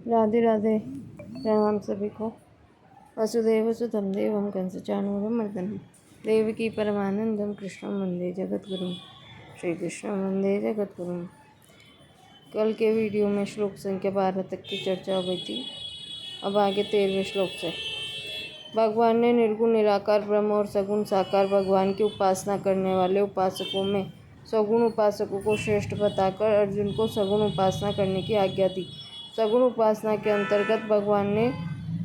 राधे राधे। प्रणाम सभी को। वसुदेव सुतं देवं कंसचाणूरमर्दनं देवकी परमानंदं कृष्णं वंदे जगद्गुरुं। श्री कृष्ण वंदे जगद्गुरुं। कल के वीडियो में श्लोक संख्या 12 तक की चर्चा हो गई थी। अब आगे 13वें श्लोक से। भगवान ने निर्गुण निराकार ब्रह्म और सगुण साकार भगवान की उपासना करने वाले उपासकों में सगुण उपासकों को श्रेष्ठ बताकर अर्जुन को सगुण उपासना करने की आज्ञा दी। सगुण उपासना के अंतर्गत भगवान ने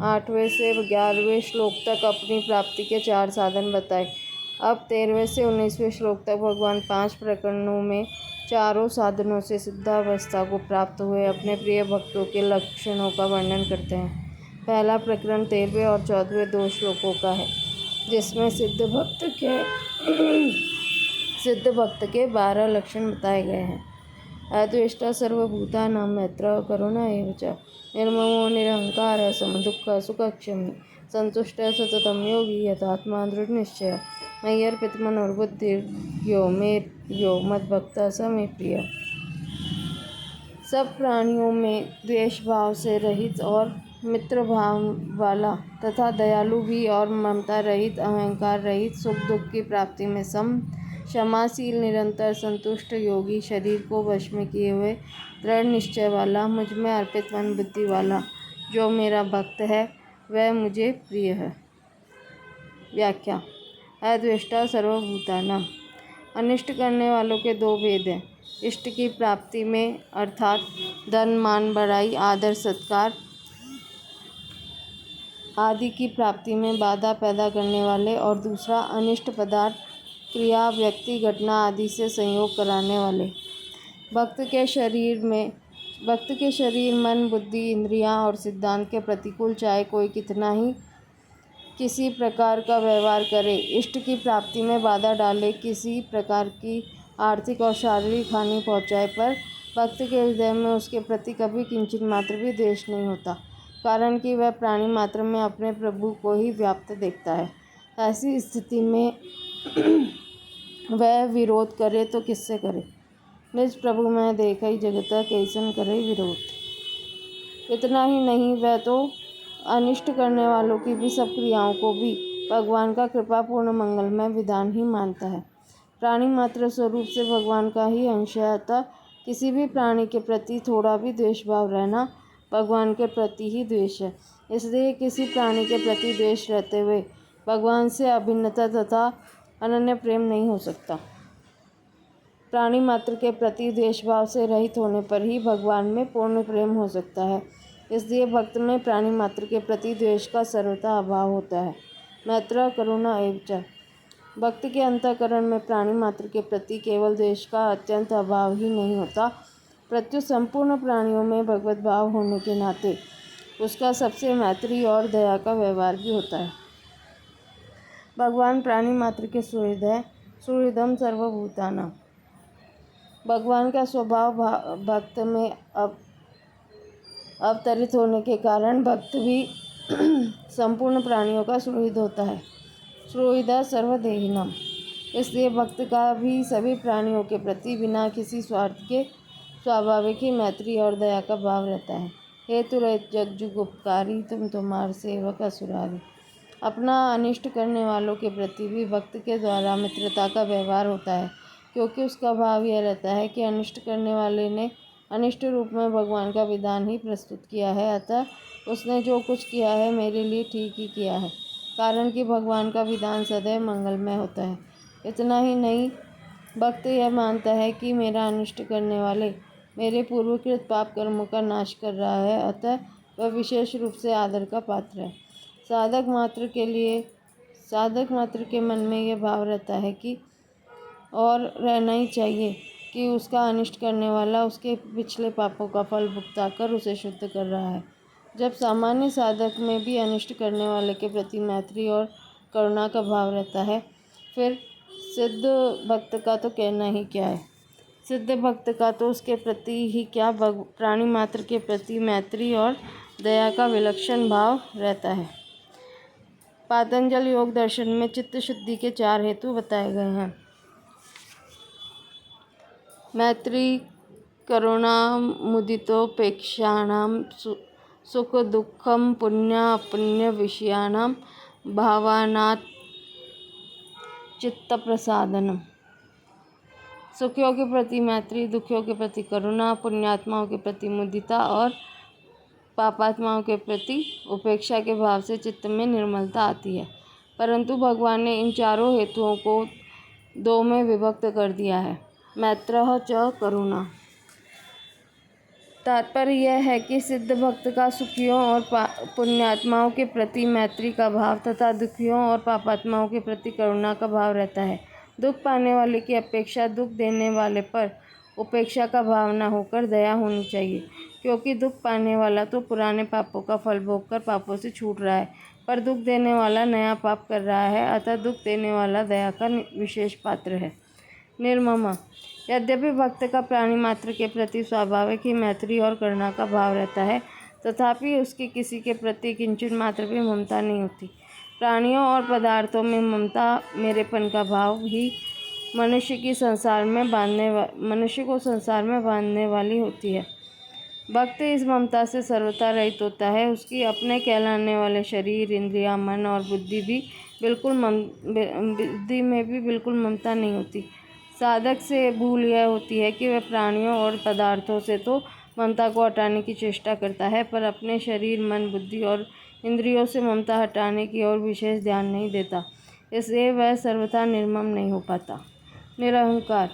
8वें से 11वें श्लोक तक अपनी प्राप्ति के 4 साधन बताए। अब 13वें से 19वें श्लोक तक भगवान 5 प्रकरणों में चारों साधनों से सिद्धावस्था को प्राप्त हुए अपने प्रिय भक्तों के लक्षणों का वर्णन करते हैं। पहला प्रकरण 13वें और 14वें 2 श्लोकों का है, जिसमें सिद्ध भक्त के 12 लक्षण बताए गए हैं। अद्वेष्टा सर्वभूतानां मैत्रः करुणा एव च निर्ममो निरहंकारः समदुःखः सुखक्षमी संतुष्टः सततं योगी यथात्मा दृढ़निश्चयः मय्यर्पितमनोर्बुद्धिर्यो मे मद्भक्तः स मे प्रियः। सब प्राणियों में द्वेष भाव से रहित और मित्र भाव वाला तथा दयालु भी और ममता रहित, अहंकार रहित, सुख दुख की प्राप्ति में सम, क्षमाशील, निरंतर संतुष्ट योगी, शरीर को वश में किए हुए दृढ़ निश्चय वाला, मुझ में अर्पित मन बुद्धि वाला, जो मेरा भक्त है वह मुझे प्रिय है। व्याख्या। अद्वेष्टा सर्वभूतानां। अनिष्ट करने वालों के 2 भेद हैं। इष्ट की प्राप्ति में अर्थात धन मान बढ़ाई आदर सत्कार आदि की प्राप्ति में बाधा पैदा करने वाले, और दूसरा अनिष्ट पदार्थ क्रिया व्यक्ति घटना आदि से संयोग कराने वाले। भक्त के शरीर मन बुद्धि इंद्रियां और सिद्धांत के प्रतिकूल चाहे कोई कितना ही किसी प्रकार का व्यवहार करे, इष्ट की प्राप्ति में बाधा डाले, किसी प्रकार की आर्थिक और शारीरिक हानि पहुँचाए, पर भक्त के हृदय में उसके प्रति कभी किंचित मात्र भी द्वेष नहीं होता, कारण कि वह प्राणी मात्र में अपने प्रभु को ही व्याप्त देखता है। ऐसी स्थिति में वह विरोध करे तो किससे करे। निज प्रभु में देखई जगत कैसन करे विरोध। इतना ही नहीं, वह तो अनिष्ट करने वालों की भी सब क्रियाओं को भी भगवान का कृपापूर्ण मंगलमय विधान ही मानता है। प्राणी मात्र स्वरूप से भगवान का ही अंश है, अतः किसी भी प्राणी के प्रति थोड़ा भी द्वेष भाव रहना भगवान के प्रति ही द्वेष है। इसलिए किसी प्राणी के प्रति द्वेष रहते हुए भगवान से अभिन्नता तथा अनन्य प्रेम नहीं हो सकता। प्राणी मात्र के प्रति द्वेष भाव से रहित होने पर ही भगवान में पूर्ण प्रेम हो सकता है। इसलिए भक्त में प्राणी मात्र के प्रति द्वेष का सर्वथा अभाव होता है। मैत्र करुणा एव च। भक्त के अंतःकरण में प्राणी मात्र के प्रति केवल द्वेष का अत्यंत अभाव ही नहीं होता, प्रत्युत संपूर्ण प्राणियों में भगवत भाव होने के नाते उसका सबसे मैत्री और दया का व्यवहार भी होता है। भगवान प्राणी मात्र के सुहृद है। सुहृदम सर्वभूतानां। भगवान का स्वभाव भक्त में अवतरित होने के कारण भक्त भी संपूर्ण प्राणियों का सुहृद होता है। सुहृदः सर्वदेहिनां। इसलिए भक्त का भी सभी प्राणियों के प्रति बिना किसी स्वार्थ के स्वाभाविक ही मैत्री और दया का भाव रहता है। हेतु रहित जगजुग उपकारी तुम तुम्हार सेवक असुरारी। अपना अनिष्ट करने वालों के प्रति भी भक्त के द्वारा मित्रता का व्यवहार होता है, क्योंकि उसका भाव यह रहता है कि अनिष्ट करने वाले ने अनिष्ट रूप में भगवान का विधान ही प्रस्तुत किया है, अतः उसने जो कुछ किया है मेरे लिए ठीक ही किया है, कारण कि भगवान का विधान सदैव मंगलमय होता है। इतना ही नहीं, भक्त यह मानता है कि मेरा अनिष्ट करने वाले मेरे पूर्वकृत पाप कर्मों का नाश कर रहा है, अतः वह विशेष रूप से आदर का पात्र है। साधक मात्र के मन में यह भाव रहता है कि और रहना ही चाहिए कि उसका अनिष्ट करने वाला उसके पिछले पापों का फल भुगताकर उसे शुद्ध कर रहा है। जब सामान्य साधक में भी अनिष्ट करने वाले के प्रति मैत्री और करुणा का भाव रहता है, फिर सिद्ध भक्त का तो कहना ही क्या है। सिद्ध भक्त का तो उसके प्रति ही क्या, प्राणी मात्र के प्रति मैत्री और दया का विलक्षण भाव रहता है। पातंजल योग दर्शन में चित्त शुद्धि के 4 हेतु बताए गए हैं। मैत्री, करुणा, मुदितोपेक्षाणां सुख दुःखम पुण्य अपुण्य विषयाणाम भावनात् चित्त प्रसादनम। सुखियों के प्रति मैत्री, दुखियों के प्रति करुणा, पुण्यात्माओं के प्रति मुदिता और पापात्माओं के प्रति उपेक्षा के भाव से चित्त में निर्मलता आती है। परंतु भगवान ने इन चारों हेतुओं को दो में विभक्त कर दिया है, मैत्रः च करुणा। तात्पर्य यह है कि सिद्ध भक्त का सुखियों और पुण्यात्माओं के प्रति मैत्री का भाव तथा दुखियों और पापात्माओं के प्रति करुणा का भाव रहता है। दुख पाने वाले की अपेक्षा दुख देने वाले पर उपेक्षा का भाव न होकर दया होनी चाहिए, क्योंकि दुख पाने वाला तो पुराने पापों का फल भोगकर पापों से छूट रहा है, पर दुख देने वाला नया पाप कर रहा है, अतः दुख देने वाला दया का विशेष पात्र है। निर्ममा। यद्यपि भक्त का प्राणी मात्र के प्रति स्वाभाविक ही मैत्री और करुणा का भाव रहता है, तथापि उसकी किसी के प्रति किंचन मात्र भी ममता नहीं होती। प्राणियों और पदार्थों में ममता, मेरेपन का भाव ही मनुष्य को संसार में बांधने वाली होती है। भक्त इस ममता से सर्वथा रहित होता है। उसकी अपने कहलाने वाले शरीर, इंद्रियां, मन और बुद्धि में भी बिल्कुल ममता नहीं होती। साधक से भूल यह होती है कि वह प्राणियों और पदार्थों से तो ममता को हटाने की चेष्टा करता है, पर अपने शरीर, मन, बुद्धि और इंद्रियों से ममता हटाने की ओर विशेष ध्यान नहीं देता, इसलिए वह सर्वथा निर्मम नहीं हो पाता। निरहंकार।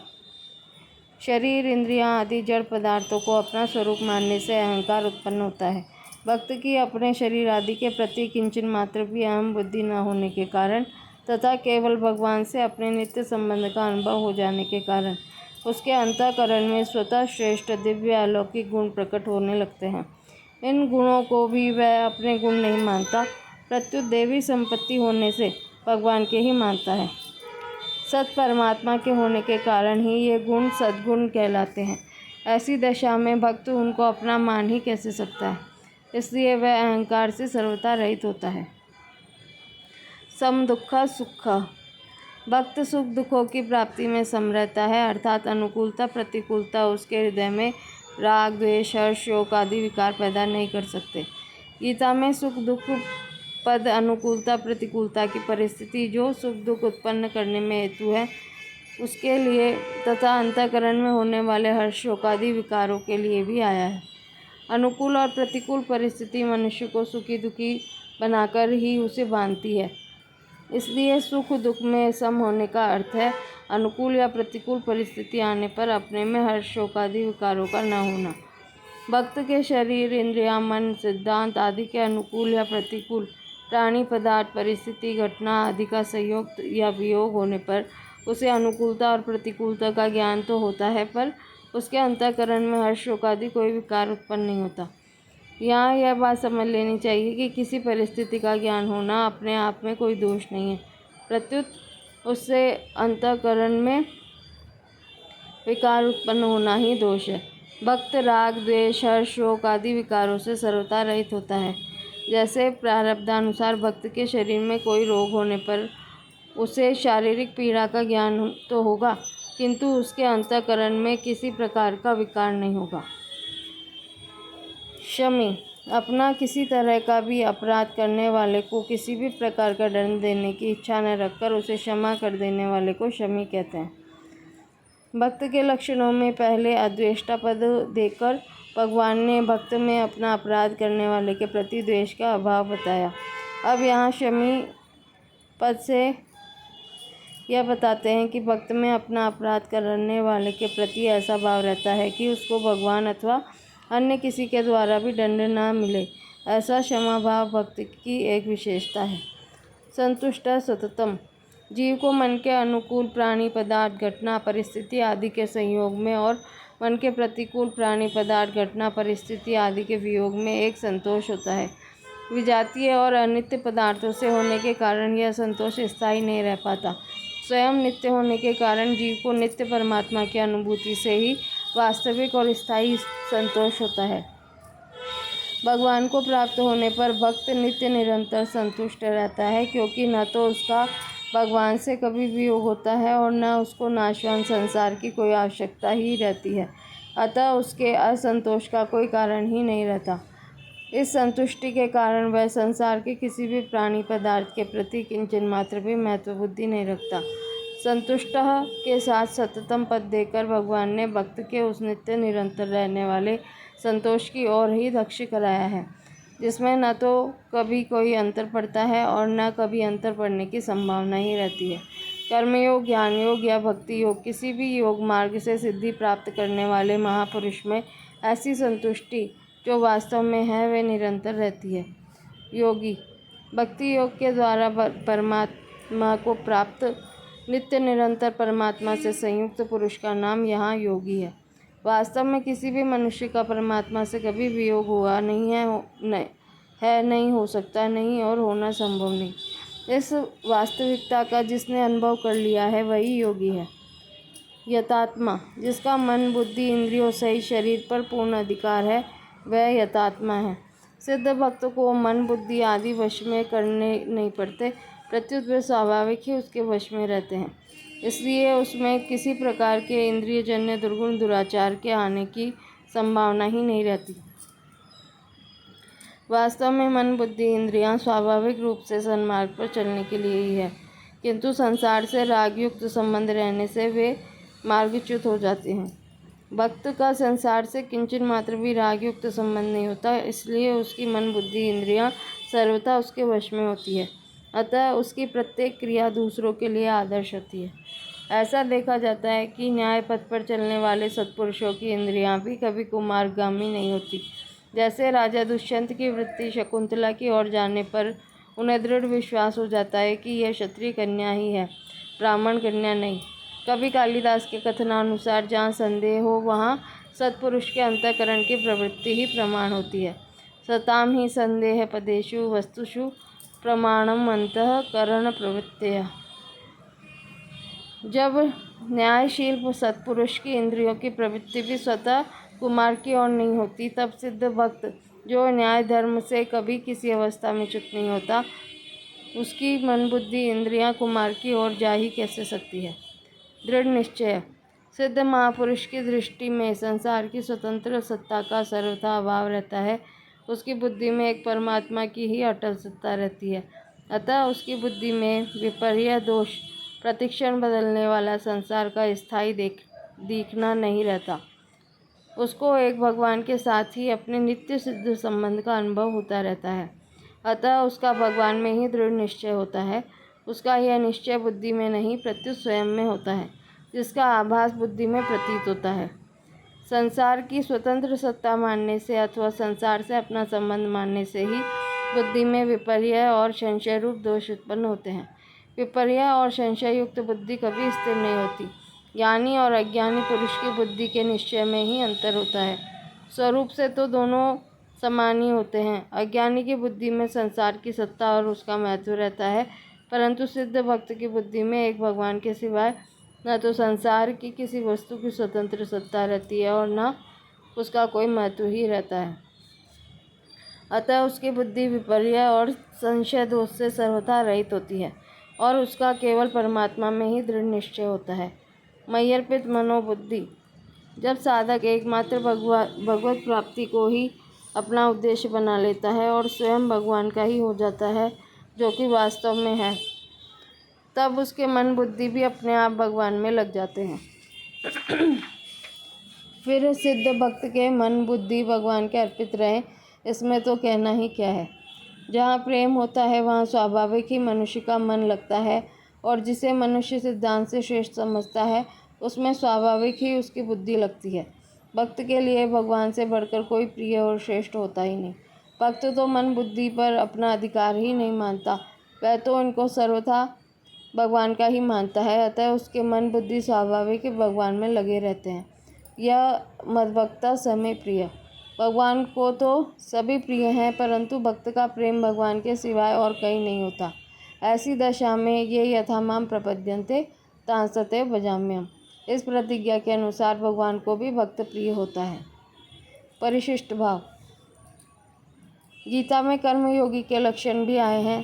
शरीर, इंद्रियां आदि जड़ पदार्थों को अपना स्वरूप मानने से अहंकार उत्पन्न होता है। भक्त की अपने शरीर आदि के प्रति किंचन मात्र भी अहम बुद्धि न होने के कारण तथा केवल भगवान से अपने नित्य संबंध का अनुभव हो जाने के कारण उसके अंतःकरण में स्वतः श्रेष्ठ दिव्य अलौकिक गुण प्रकट होने लगते हैं। इन गुणों को भी वह अपने गुण नहीं मानता, प्रत्युत देवी संपत्ति होने से भगवान के ही मानता है। सत परमात्मा के होने के कारण ही ये गुण सद्गुण कहलाते हैं। ऐसी दशा में भक्त उनको अपना मान ही कैसे सकता है, इसलिए वह अहंकार से सर्वथा रहित होता है। सम दुख सुख। भक्त सुख दुखों की प्राप्ति में सम रहता है, अर्थात अनुकूलता प्रतिकूलता उसके हृदय में राग, द्वेष, हर्ष, शोक आदि विकार पैदा नहीं कर सकते। गीता में सुख दुख पद अनुकूलता प्रतिकूलता की परिस्थिति जो सुख दुख उत्पन्न करने में हेतु है उसके लिए तथा अंतःकरण में होने वाले हर्ष, शोक आदि विकारों के लिए भी आया है। अनुकूल और प्रतिकूल परिस्थिति मनुष्य को सुखी दुखी बनाकर ही उसे बांधती है, इसलिए सुख दुख में सम होने का अर्थ है अनुकूल या प्रतिकूल परिस्थिति आने पर अपने में हर्ष, शोक आदि विकारों का न होना। भक्त के शरीर, इंद्रियां, मन, सिद्धांत आदि के अनुकूल या प्रतिकूल प्राणी, पदार्थ, परिस्थिति, घटना आदि का संयोग या वियोग होने पर उसे अनुकूलता और प्रतिकूलता का ज्ञान तो होता है, पर उसके अंतःकरण में हर्ष, शोक आदि कोई विकार उत्पन्न नहीं होता। यहाँ यह बात समझ लेनी चाहिए कि किसी परिस्थिति का ज्ञान होना अपने आप में कोई दोष नहीं है, प्रत्युत उससे अंतःकरण में विकार उत्पन्न होना ही दोष है। भक्त राग, द्वेष, हर्ष, शोक आदि विकारों से सर्वथा रहित होता है। जैसे प्रारब्धानुसार भक्त के शरीर में कोई रोग होने पर उसे शारीरिक पीड़ा का ज्ञान तो होगा, किंतु उसके अंतःकरण में किसी प्रकार का विकार नहीं होगा। क्षमी। अपना किसी तरह का भी अपराध करने वाले को किसी भी प्रकार का दंड देने की इच्छा न रखकर उसे क्षमा कर देने वाले को क्षमी कहते हैं। भक्त के लक्षणों में पहले अद्वेष्टा पद देकर भगवान ने भक्त में अपना अपराध करने वाले के प्रति द्वेष का अभाव बताया। अब यहाँ क्षमी पद से यह बताते हैं कि भक्त में अपना अपराध करने वाले के प्रति ऐसा भाव रहता है कि उसको भगवान अथवा अन्य किसी के द्वारा भी दंड न मिले। ऐसा क्षमा भाव भक्त की एक विशेषता है। संतुष्ट सततम। जीव को मन के अनुकूल प्राणी, पदार्थ, घटना, परिस्थिति आदि के संयोग में और मन के प्रतिकूल प्राणी, पदार्थ, घटना, परिस्थिति आदि के वियोग में एक संतोष होता है। विजातीय और अनित्य पदार्थों से होने के कारण यह संतोष स्थायी नहीं रह पाता। स्वयं नित्य होने के कारण जीव को नित्य परमात्मा की अनुभूति से ही वास्तविक और स्थायी संतोष होता है। भगवान को प्राप्त होने पर भक्त नित्य निरंतर संतुष्ट रहता है, क्योंकि न तो उसका भगवान से कभी वियोग होता है और न उसको नाशवान संसार की कोई आवश्यकता ही रहती है, अतः उसके असंतोष का कोई कारण ही नहीं रहता। इस संतुष्टि के कारण वह संसार के किसी भी प्राणी पदार्थ के प्रति किंचन मात्र भी महत्व बुद्धि नहीं रखता। संतुष्ट के साथ सततम पद देकर भगवान ने भक्त के उस नित्य निरंतर रहने वाले संतोष की ओर ही लक्ष्य कराया है, जिसमें न तो कभी कोई अंतर पड़ता है और न कभी अंतर पड़ने की संभावना ही रहती है। कर्मयोग, ज्ञान योग या भक्ति योग, किसी भी योग मार्ग से सिद्धि प्राप्त करने वाले महापुरुष में ऐसी संतुष्टि जो वास्तव में है वे निरंतर रहती है। योगी भक्ति योग के द्वारा परमात्मा को प्राप्त नित्य निरंतर परमात्मा से संयुक्त पुरुष का नाम यहाँ योगी है। वास्तव में किसी भी मनुष्य का परमात्मा से कभी वियोग हुआ नहीं है, नहीं हो सकता नहीं और होना संभव नहीं। इस वास्तविकता का जिसने अनुभव कर लिया है वही योगी है। यतात्मा, जिसका मन बुद्धि इंद्रियों सहित शरीर पर पूर्ण अधिकार है, वह यतात्मा है। सिद्ध भक्त को मन बुद्धि आदि वश में करने नहीं पड़ते, प्रत्युत वे स्वाभाविक ही उसके वश में रहते हैं। इसलिए उसमें किसी प्रकार के इंद्रियजन्य दुर्गुण दुराचार के आने की संभावना ही नहीं रहती। वास्तव में मन बुद्धि इंद्रियां स्वाभाविक रूप से सन्मार्ग पर चलने के लिए ही है, किंतु संसार से रागयुक्त संबंध रहने से वे मार्गच्युत हो जाते हैं। भक्त का संसार से किंचन मात्र भी रागयुक्त संबंध नहीं होता, इसलिए उसकी मन बुद्धि इंद्रियां सर्वथा उसके वश में होती है। अतः उसकी प्रत्येक क्रिया दूसरों के लिए आदर्श होती है। ऐसा देखा जाता है कि न्याय पथ पर चलने वाले सत्पुरुषों की इंद्रियां भी कभी कुमार्गामी नहीं होती। जैसे राजा दुष्यंत की वृत्ति शकुंतला की ओर जाने पर उन्हें दृढ़ विश्वास हो जाता है कि यह क्षत्रिय कन्या ही है, ब्राह्मण कन्या नहीं। कवि कालिदास के कथनानुसार जहाँ संदेह हो वहाँ सत्पुरुष के अंतःकरण की प्रवृत्ति ही प्रमाण होती है। सताम ही संदेह पदेषु वस्तुषु प्रमाणम अंतःकरण प्रवृत्तयः। जब न्यायशील सत्पुरुष की इंद्रियों की प्रवृत्ति भी स्वतः कुमार की ओर नहीं होती, तब सिद्ध भक्त जो न्याय धर्म से कभी किसी अवस्था में च्युत नहीं होता, उसकी मन बुद्धि इंद्रियां कुमार की ओर जा ही कैसे सकती है। दृढ़ निश्चय, सिद्ध महापुरुष की दृष्टि में संसार की स्वतंत्र सत्ता का सर्वथा अभाव रहता है। उसकी बुद्धि में एक परमात्मा की ही अटल सत्ता रहती है। अतः उसकी बुद्धि में विपर्य दोष, प्रतिक्षण बदलने वाला संसार का स्थायी दिखना नहीं रहता। उसको एक भगवान के साथ ही अपने नित्य सिद्ध संबंध का अनुभव होता रहता है। अतः उसका भगवान में ही दृढ़ निश्चय होता है। उसका यह निश्चय बुद्धि में नहीं प्रत्युत स्वयं में होता है, जिसका आभास बुद्धि में प्रतीत होता है। संसार की स्वतंत्र सत्ता मानने से अथवा संसार से अपना संबंध मानने से ही बुद्धि में विपर्य और संशय रूप दोष उत्पन्न होते हैं। विपर्य और संशय युक्त बुद्धि कभी स्थिर नहीं होती। ज्ञानी और अज्ञानी पुरुष की बुद्धि के निश्चय में ही अंतर होता है। स्वरूप से तो दोनों समान ही होते हैं। अज्ञानी की बुद्धि में संसार की सत्ता और उसका महत्व रहता है, परंतु सिद्ध भक्त की बुद्धि में एक भगवान के सिवाय न तो संसार की किसी वस्तु की स्वतंत्र सत्ता रहती है और न उसका कोई महत्व ही रहता है। अतः उसकी बुद्धि विपर्य और संशय दोष से सर्वथा रहित होती है और उसका केवल परमात्मा में ही दृढ़ निश्चय होता है। मय्यर्पित मनोबुद्धि, जब साधक एकमात्र भगवत प्राप्ति को ही अपना उद्देश्य बना लेता है और स्वयं भगवान का ही हो जाता है, जो कि वास्तव में है, तब उसके मन बुद्धि भी अपने आप भगवान में लग जाते हैं। फिर सिद्ध भक्त के मन बुद्धि भगवान के अर्पित रहे, इसमें तो कहना ही क्या है। जहाँ प्रेम होता है वहाँ स्वाभाविक ही मनुष्य का मन लगता है, और जिसे मनुष्य सिद्धांत से श्रेष्ठ समझता है उसमें स्वाभाविक ही उसकी बुद्धि लगती है। भक्त के लिए भगवान से बढ़कर कोई प्रिय और श्रेष्ठ होता ही नहीं। भक्त तो मन बुद्धि पर अपना अधिकार ही नहीं मानता, वह तो इनको सर्वथा भगवान का ही मानता है। अतः उसके मन बुद्धि स्वाभाविक ही भगवान में लगे रहते हैं। यह मद्भक्ता समय प्रिय, भगवान को तो सभी प्रिय हैं, परंतु भक्त का प्रेम भगवान के सिवाय और कहीं नहीं होता। ऐसी दशा में ये यथा माम प्रपद्यन्ते तांसते भजाम्यहम्, इस प्रतिज्ञा के अनुसार भगवान को भी भक्त प्रिय होता है। परिशिष्ट भाव, गीता में कर्मयोगी के लक्षण भी आए हैं,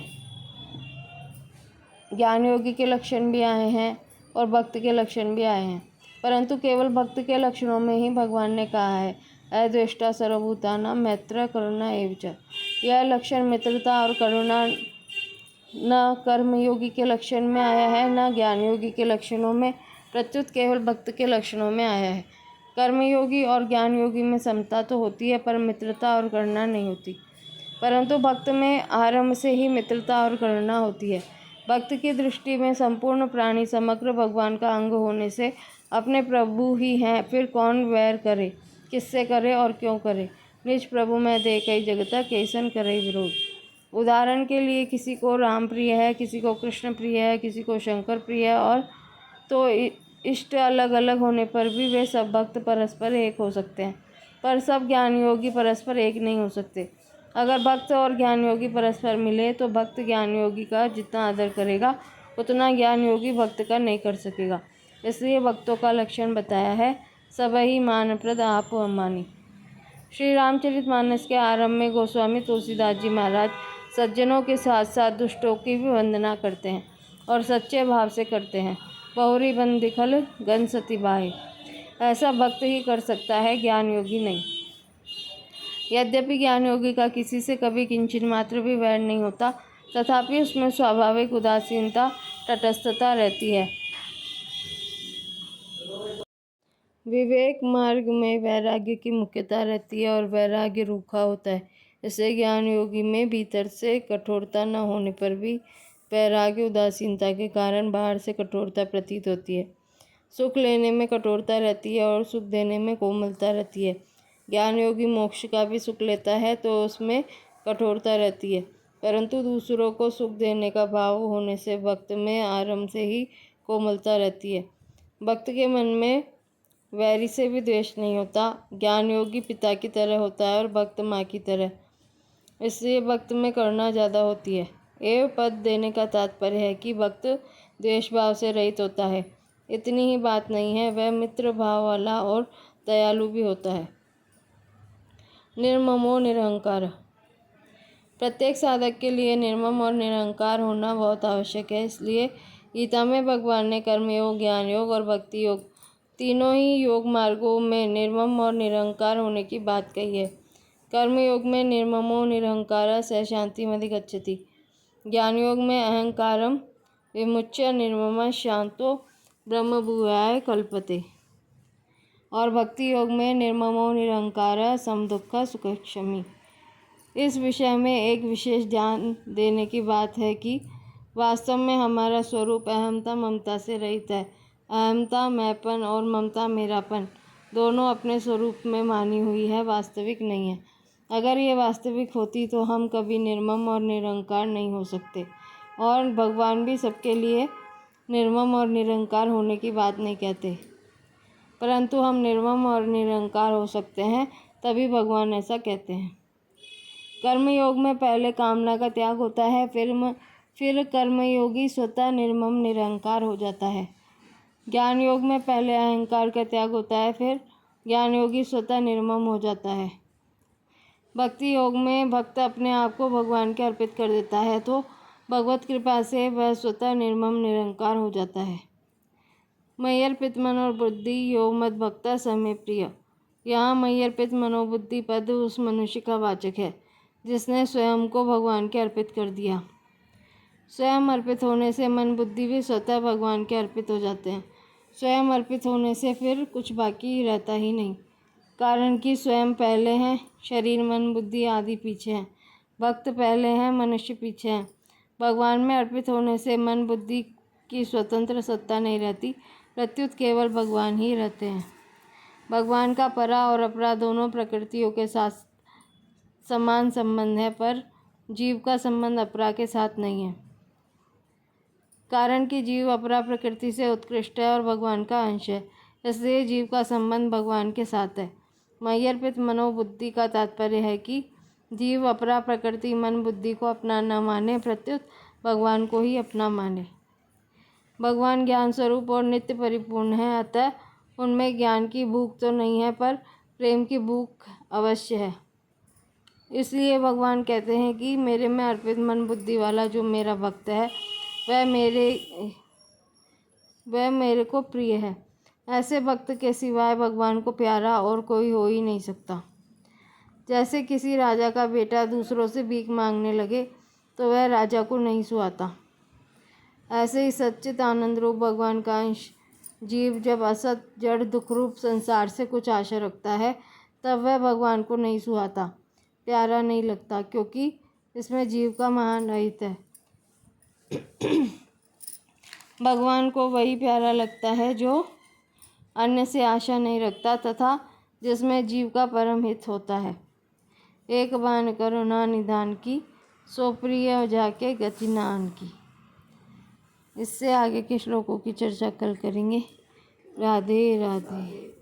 ज्ञान योगी के लक्षण भी आए हैं और भक्त के लक्षण भी आए हैं, परंतु केवल भक्त के लक्षणों में ही भगवान ने कहा है अद्वेष्टा सर्वभूतानां मैत्र करुणा एव च। यह लक्षण मित्रता और करुणा न कर्मयोगी के लक्षण में आया है, न ज्ञान योगी के लक्षणों में, प्रत्युत केवल भक्त के लक्षणों में आया है। कर्मयोगी और ज्ञान योगी में समता तो होती है, पर मित्रता और करुणा नहीं होती। परंतु भक्त में आरंभ से ही मित्रता और करुणा होती है। भक्त की दृष्टि में संपूर्ण प्राणी समग्र भगवान का अंग होने से अपने प्रभु ही हैं, फिर कौन वैर करे, किससे करे और क्यों करे। निज प्रभु में देखई जगता, कैसन करे विरोध। उदाहरण के लिए किसी को राम प्रिय है, किसी को कृष्ण प्रिय है, किसी को शंकर प्रिय है, और तो इष्ट अलग अलग होने पर भी वे सब भक्त परस्पर एक हो सकते हैं, पर सब ज्ञान योगी परस्पर एक नहीं हो सकते। अगर भक्त और ज्ञान योगी परस्पर मिले तो भक्त ज्ञान योगी का जितना आदर करेगा उतना ज्ञान योगी भक्त का नहीं कर सकेगा। इसलिए भक्तों का लक्षण बताया है, सबहि मानप्रद आप अम्मानी। श्री रामचरितमानस के आरंभ में गोस्वामी तुलसीदास जी महाराज सज्जनों के साथ साथ दुष्टों की भी वंदना करते हैं और सच्चे भाव से करते हैं। बहुरी बन दिखल गन सती बाहे। ऐसा भक्त ही कर सकता है, ज्ञान योगी नहीं। यद्यपि ज्ञान योगी का किसी से कभी किंचित मात्र भी वैर नहीं होता, तथापि उसमें स्वाभाविक उदासीनता, तटस्थता रहती है। विवेक मार्ग में वैराग्य की मुख्यता रहती है और वैराग्य रूखा होता है। इससे ज्ञान योगी में भीतर से कठोरता न होने पर भी वैराग्य उदासीनता के कारण बाहर से कठोरता प्रतीत होती है। सुख लेने में कठोरता रहती है और सुख देने में कोमलता रहती है। ज्ञान योगी मोक्ष का भी सुख लेता है तो उसमें कठोरता रहती है, परंतु दूसरों को सुख देने का भाव होने से भक्त में आरंभ से ही कोमलता रहती है। भक्त के मन में वैरी से भी द्वेष नहीं होता। ज्ञान योगी पिता की तरह होता है और भक्त माँ की तरह, इसलिए भक्त में करुणा ज़्यादा होती है। एवं पद देने का तात्पर्य है कि भक्त द्वेष भाव से रहित होता है। इतनी ही बात नहीं है, वह मित्र भाव वाला और दयालु भी होता है। निर्ममो निरहंकार। प्रत्येक साधक के लिए निर्मम और निरहंकार होना बहुत आवश्यक है। इसलिए गीता में भगवान ने कर्मयोग, ज्ञान योग और भक्ति योग तीनों ही योग मार्गों में निर्मम और निरहंकार होने की बात कही है। कर्मयोग में निर्ममो निरहंकार स शांतिमधिगच्छति। ज्ञान योग में अहंकारम विमुच्य निर्मम शांतो ब्रह्मभूयाय कल्पते। और भक्ति योग में निर्ममो निरहंकार समदुःख सुखक्षमी। इस विषय में एक विशेष ध्यान देने की बात है कि वास्तव में हमारा स्वरूप अहमता ममता से रहित है। अहमता मैंपन और ममता मेरापन दोनों अपने स्वरूप में मानी हुई है, वास्तविक नहीं है। अगर ये वास्तविक होती तो हम कभी निर्मम और निरहंकार नहीं हो सकते, और भगवान भी सबके लिए निर्मम और निरहंकार होने की बात नहीं कहते, परंतु हम निर्मम और निरहंकार हो सकते हैं, तभी भगवान ऐसा कहते हैं। कर्मयोग में पहले कामना का त्याग होता है, फिर कर्मयोगी स्वतः निर्मम निरहंकार हो जाता है। ज्ञान योग में पहले अहंकार का त्याग होता है, फिर ज्ञान योगी स्वतः निर्मम हो जाता है। भक्ति योग में भक्त अपने आप को भगवान के अर्पित कर देता है तो भगवत कृपा से वह स्वतः निर्मम निरहंकार हो जाता है। मयि अर्पित मन और बुद्धि यो मद भक्ता समय प्रिय। यहाँ मयि अर्पित मनोबुद्धि पद उस मनुष्य का वाचक है जिसने स्वयं को भगवान के अर्पित कर दिया। स्वयं अर्पित होने से मन बुद्धि भी स्वतः भगवान के अर्पित हो जाते हैं। स्वयं अर्पित होने से फिर कुछ बाकी रहता ही नहीं, कारण कि स्वयं पहले हैं, शरीर मन बुद्धि आदि पीछे हैं। भक्त पहले हैं, मनुष्य पीछे हैं। भगवान में अर्पित होने से मन बुद्धि की स्वतंत्र सत्ता नहीं रहती, प्रत्युत केवल भगवान ही रहते हैं। भगवान का परा और अपरा दोनों प्रकृतियों के साथ समान संबंध है, पर जीव का संबंध अपरा के साथ नहीं है, कारण कि जीव अपरा प्रकृति से उत्कृष्ट है और भगवान का अंश है, इसलिए जीव का संबंध भगवान के साथ है। मयि अर्पित मनोबुद्धि का तात्पर्य है कि जीव अपरा प्रकृति मन बुद्धि को अपना न माने, प्रत्युत भगवान को ही अपना माने। भगवान ज्ञान स्वरूप और नित्य परिपूर्ण है, अतः उनमें ज्ञान की भूख तो नहीं है, पर प्रेम की भूख अवश्य है। इसलिए भगवान कहते हैं कि मेरे में अर्पित मन बुद्धि वाला जो मेरा भक्त है वह मेरे को प्रिय है। ऐसे भक्त के सिवाय भगवान को प्यारा और कोई हो ही नहीं सकता। जैसे किसी राजा का बेटा दूसरों से भीख मांगने लगे तो वह राजा को नहीं सुहाता, ऐसे ही सच्चित आनंद रूप भगवान का अंश जीव जब असत जड़ दुख रूप संसार से कुछ आशा रखता है तब वह भगवान को नहीं सुहाता, प्यारा नहीं लगता, क्योंकि इसमें जीव का महान अहित है। भगवान को वही प्यारा लगता है जो अन्य से आशा नहीं रखता तथा जिसमें जीव का परम हित होता है। एक बान करुणा निधान की, सो प्रिय हो जाके गति नान की। इससे आगे के श्लोकों की चर्चा कल करेंगे। राधे राधे।